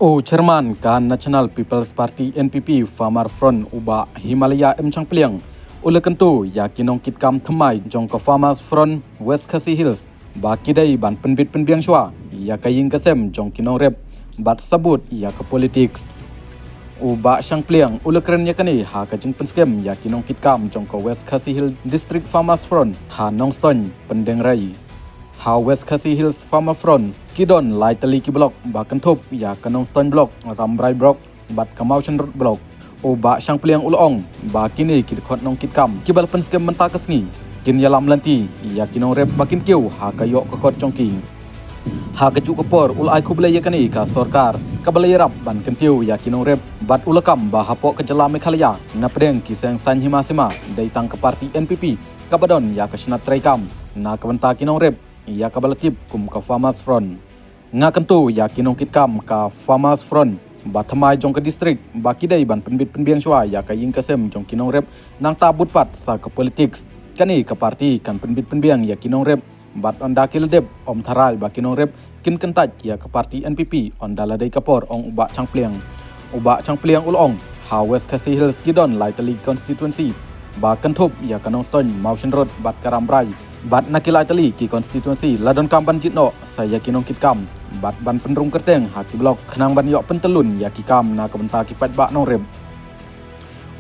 Chairman kan National People's Party NPP Farmer Front Uba Himalaya M Chang Pliang ula kentu ya kinong kitkam thamai jong ka Farmers Front West Khasi Hills ba kidai ban penbit penbiang shwa ya kaying kasem jong kinong rep bat sabut ya ka politics Uba Chang Pliang ula keren ya kani ha ka jing penskem ya kinong kitkam jong ka West Khasi Hill District Farmers Front ha nongston pendeng rai ha West Khasi Hills Farmer Front Kidon lai tali ki blok ba kentop ya kanong stone block ramrai block bat kamauchen road block ba Chang Pliang ulong ba kini ki khot nong kitkam ki bal penskem menta kasngi kin yalam lanti ya kinong rep bakin kiu ha kayok ka khot chongking ha ka ju kapor ul ai khubla ya kani ka sarkar ka balai rap ban kentiu ya kinong rep bat ulakam ba hapok ka jala Meghalaya na pedeng ki seng san himasima dai tang ka parti NPP ka badon ya ka snat traikam na ka banta kinong rep ya ka balatip kum ka Farmers Front nga kentu ya kinong kitkam ka Farmers Front ba thamai jong ka district ba kidai ban penbit penbiang shwa ya ka ying kasem jong kinong rep nang tabut pat sa ka politics kani ka parti kan penbit penbiang ya kinong rep bat on dakil deb om tharal ba kinong rep kin kentat ya ka parti NPP on daladai kapor ong Uba Chang Pliang ulong ha West Khasi Hills Kidon lai tali constituency ba kentop ya kanong stone Mountain Road bat karamrai bat nakilai tali ki constituency ladon kamban jitno saya kinong kitkam bat ban penrung kerteng haki blok khnang ban yok pentelun ya ki kam na kabenta ki pat ba nong rem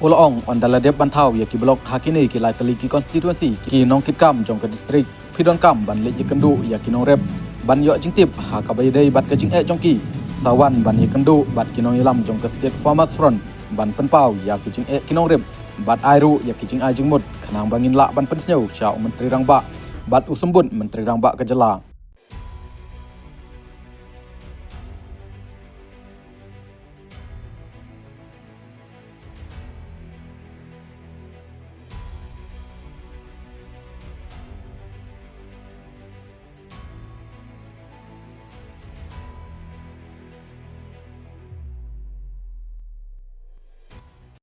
ulong on daladep ban thau ya ki blok hakini ki lai tali ki constituency ki nong kitkam jong ka district pidon kam ban le kendu ya ki nong rep ban yok jingtip ha ka bai dei bat ka jing jong ki sawan ban ye kendu bat ki nong ilam jong ka state Farmers Front ban penpau ya ki jing ki nong rep bat airu ya kijing ajing mut khanang bangin la ban penseu cha menteri rangba bat usembun menteri rangba kejala